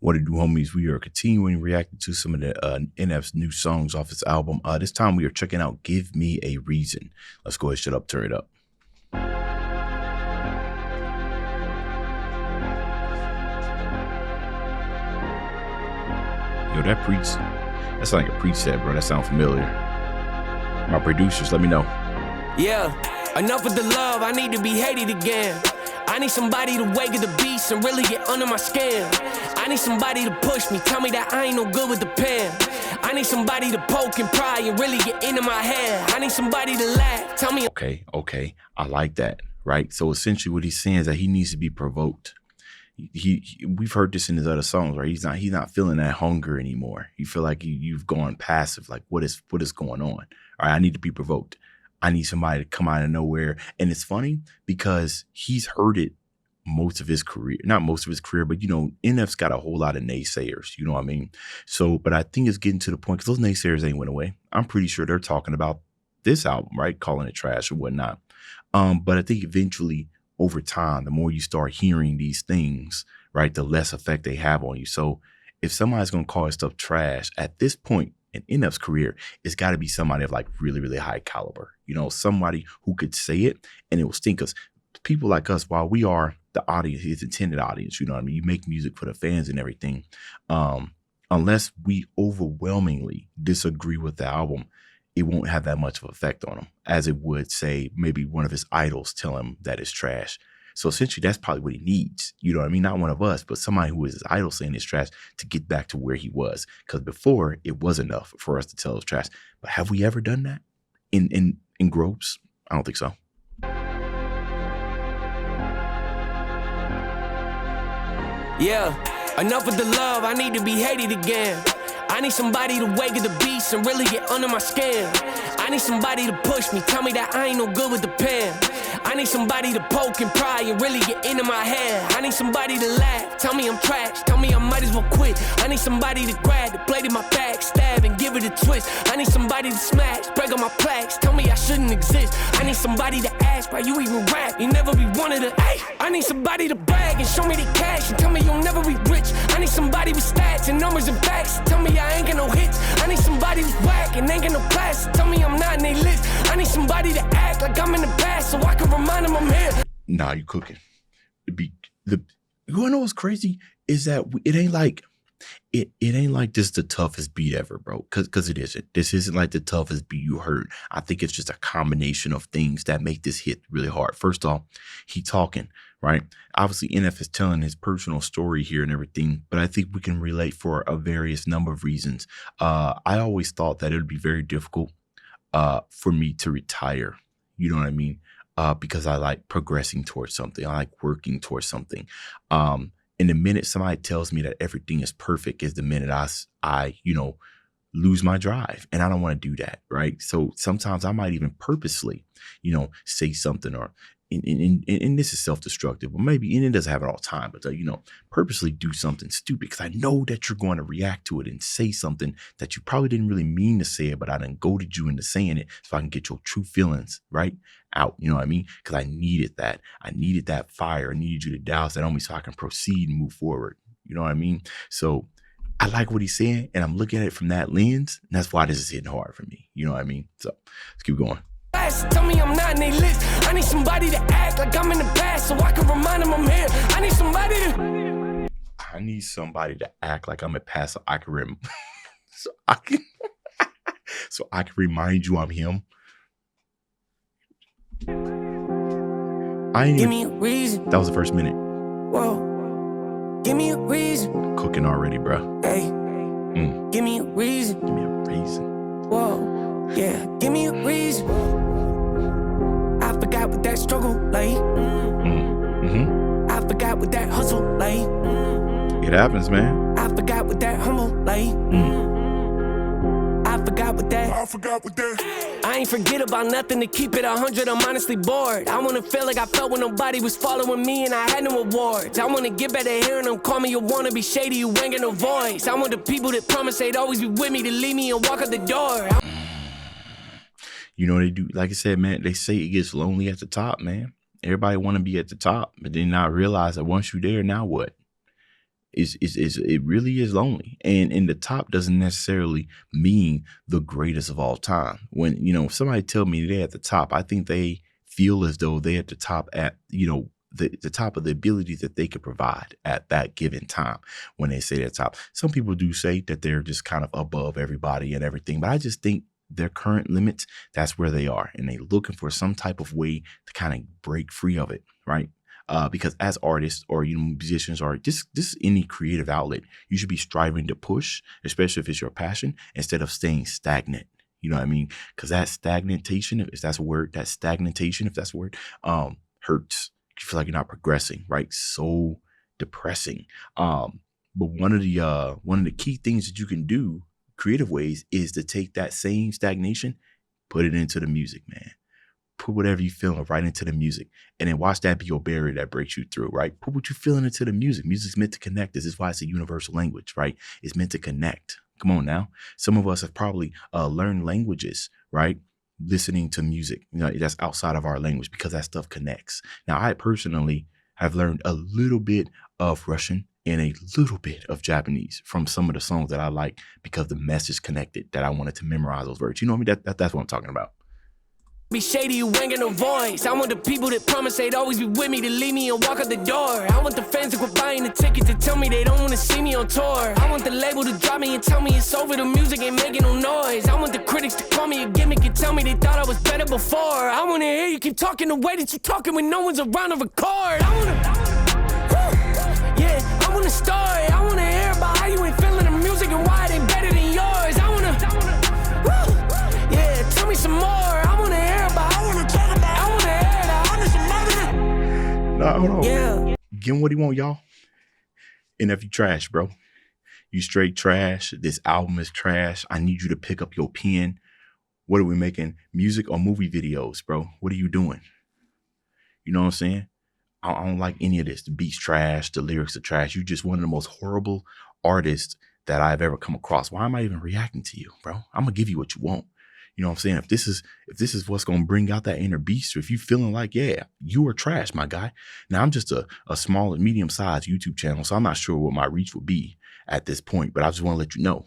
What it do, homies? We are continuing reacting to some of the NF's new songs off his album. This time we are checking out "Give Me a Reason." Let's go ahead, shut up, turn it up. Yo, that sounds like a preset, bro. That sounds familiar. My producers, let me know. Yeah, enough with the love. I need to be hated again. I need somebody to wake at the beast and really get under my skin. I need somebody to push me, tell me that I ain't no good with the pen. I need somebody to poke and pry and really get into my head. I need somebody to laugh, tell me. Okay, I like that, right? So essentially what he's saying is that he needs to be provoked. We've heard this in his other songs, right? He's not feeling that hunger anymore. You feel like you've gone passive. Like what is going on? All right, I need to be provoked. I need somebody to come out of nowhere. And it's funny because he's heard it most of his career, not most of his career, but, you know, NF's got a whole lot of naysayers, you know what I mean? So, but I think it's getting to the point because those naysayers ain't went away. I'm pretty sure they're talking about this album, right? Calling it trash or whatnot. But I think eventually over time, the more you start hearing these things, right, the less effect they have on you. So if somebody's going to call his stuff trash at this point, in NF's career, it's got to be somebody of like really, really high caliber. You know, somebody who could say it and it will stink us. People like us, while we are the audience, his intended audience, you know what I mean? You make music for the fans and everything. Unless we overwhelmingly disagree with the album, it won't have that much of an effect on him as it would, say, maybe one of his idols tell him that it's trash. So essentially, that's probably what he needs. You know what I mean? Not one of us, but somebody who is his idol saying it's trash to get back to where he was. Because before, it was enough for us to tell it's trash. But have we ever done that in groups? I don't think so. Yeah, enough with the love. I need to be hated again. I need somebody to wake at the beast and really get under my skin. I need somebody to push me, tell me that I ain't no good with the pen. I need somebody to poke and pry and really get into my head. I need somebody to laugh, tell me I'm trash, tell me I might as well quit. I need somebody to grab the blade in my back, stab and give it a twist. I need somebody to smash, break on my plaques, tell me I shouldn't exist. I need somebody to ask why you even rap, you never be one of the, ay. I need somebody to brag and show me the cash and tell me you'll never be rich. I need somebody with stats and numbers and facts, tell me I ain't got no hits. I need somebody who's whack and ain't got no class, tell me I'm not in they list. I need somebody to act like I'm in the past so I can remind them I'm here. Nah, you cooking. You wanna know what's crazy is that it ain't like this the toughest beat ever, bro. Cause it isn't. This isn't like the toughest beat you heard. I think it's just a combination of things that make this hit really hard. First off, he talking, right? Obviously, NF is telling his personal story here and everything, but I think we can relate for a various number of reasons. I always thought that it would be very difficult for me to retire. You know what I mean? Because I like progressing towards something. I like working towards something. And the minute somebody tells me that everything is perfect is the minute I lose my drive. And I don't want to do that, right? So sometimes I might even purposely, say something or, and this is self-destructive, but maybe, and it doesn't happen all the time, but, purposely do something stupid because I know that you're going to react to it and say something that you probably didn't really mean to say it, but I done goaded you into saying it so I can get your true feelings, right, out. You know what I mean? Because I needed that. I needed that fire. I needed you to douse that on me so I can proceed and move forward. You know what I mean? So I like what he's saying, and I'm looking at it from that lens, and that's why this is hitting hard for me. You know what I mean? So let's keep going. Tell me I'm not in they list. I need somebody to act like I'm in the past so I can remind them I'm here. I need somebody to act like I'm in the past so I can so I can remind you I'm him. Give me a reason. That was the first minute. Whoa. Give me a reason. Cooking already, bro. Hey. Give me a reason. Give me a reason. Whoa. Yeah. Give me a reason. I forgot what that struggle like. I forgot what that hustle like. It happens, man. I forgot what that humble like. I forgot what that. I ain't forget about nothing to keep it 100. I'm honestly bored. I wanna feel like I felt when nobody was following me and I had no awards. I wanna get better hearing them call me. You wanna be shady, you ain't got no voice. I want the people that promise they'd always be with me to leave me and walk out the door. You know, they do, like I said, man, they say it gets lonely at the top, man. Everybody want to be at the top, but then not realize that once you're there, now what? is it really is lonely. And the top doesn't necessarily mean the greatest of all time. When, if somebody tell me they're at the top, I think they feel as though they're at the top at, the top of the ability that they could provide at that given time when they say they're top. Some people do say that they're just kind of above everybody and everything, but I just think their current limits, that's where they are. And they're looking for some type of way to kind of break free of it, right? Because as artists or musicians or just any creative outlet, you should be striving to push, especially if it's your passion, instead of staying stagnant. You know what I mean? Because that stagnation, if that's a word, hurts. You feel like you're not progressing, right? So depressing. But one of the key things that you can do, creative ways, is to take that same stagnation, put it into the music, man. Put whatever you feeling right into the music, and then watch that be your barrier that breaks you through, right? Put what you feeling into the music. Music's meant to connect. This is why it's a universal language, right? It's meant to connect. Come on now. Some of us have probably learned languages, right? Listening to music, that's outside of our language, because that stuff connects. Now, I personally have learned a little bit of Russian and a little bit of Japanese from some of the songs that I like, because the message connected that I wanted to memorize those words. You know what I mean? That's what I'm talking about. Be shady, you ain't got no voice. I want the people that promise they'd always be with me to leave me and walk out the door. I want the fans to quit buying the tickets to tell me they don't want to see me on tour. I want the label to drop me and tell me it's over, the music ain't making no noise. I want the critics to call me a gimmick and tell me they thought I was better before. I want to hear you keep talking the way that you talking when no one's around to record. I want a story. I want to hear about how you ain't feeling the music and why it ain't better than yours. Tell me some more. Nah, hold on. Yeah. Give him what he want, y'all. And if you trash, bro, you straight trash. This album is trash. I need you to pick up your pen. What are we making? Music or movie videos, bro? What are you doing? You know what I'm saying? I don't like any of this. The beat's trash. The lyrics are trash. You're just one of the most horrible artists that I've ever come across. Why am I even reacting to you, bro? I'm gonna give you what you want. You know what I'm saying? If this is what's going to bring out that inner beast, or if you feeling like, yeah, you are trash, my guy. Now, I'm just a small and medium-sized YouTube channel, so I'm not sure what my reach would be at this point, but I just want to let you know.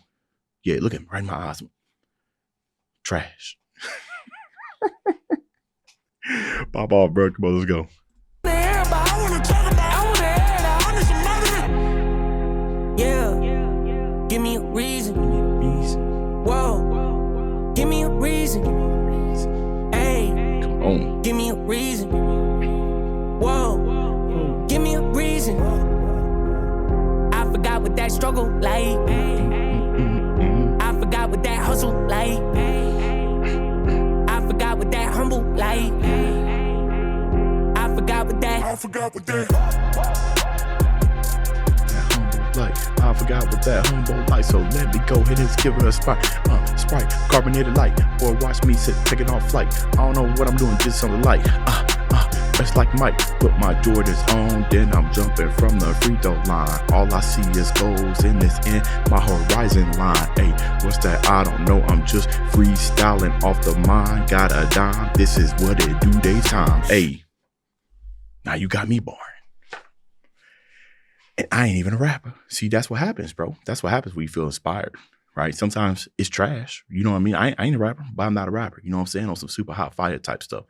Yeah, look at me right in my eyes. Trash. Pop off, bro. Come on, let's go. Yeah. Give me a reason. Whoa. Give me a reason. Hey, come on. Give me a reason. Whoa. Give me a reason. I forgot what that struggle like. I forgot what that hustle like. I forgot what that humble like. I forgot what that. I forgot what that humble light. So let me go ahead and give it a spot. Sprite, carbonated light, or watch me sit, taking off flight. I don't know what I'm doing, just on the light. It's like Mike, put my Jordans on, then I'm jumping from the free throw line. All I see is goals in this end, my horizon line. Hey, what's that? I don't know. I'm just freestyling off the mind. Got a dime. This is what it do daytime. Hey, now you got me boring. And I ain't even a rapper. See, that's what happens, bro. That's what happens when you feel inspired, right? Sometimes it's trash. You know what I mean? I ain't a rapper, but I'm not a rapper. You know what I'm saying? On some super hot fire type stuff.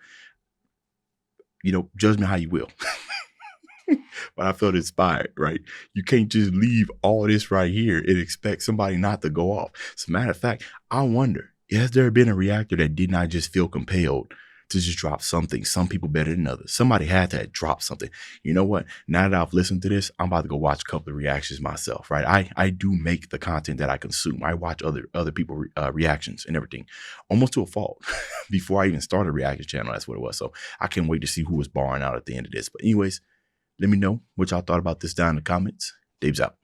Judge me how you will. But I felt inspired, right? You can't just leave all this right here and expect somebody not to go off. As a matter of fact, I wonder, has there been a reactor that did not just feel compelled to just drop something, some people better than others? Somebody had to drop something. You know what? Now that I've listened to this, I'm about to go watch a couple of reactions myself, right? I do make the content that I consume. I watch other people reactions and everything, almost to a fault. Before I even started a reaction channel, that's what it was. So I can't wait to see who was barring out at the end of this. But anyways, let me know what y'all thought about this down in the comments. Dave's out.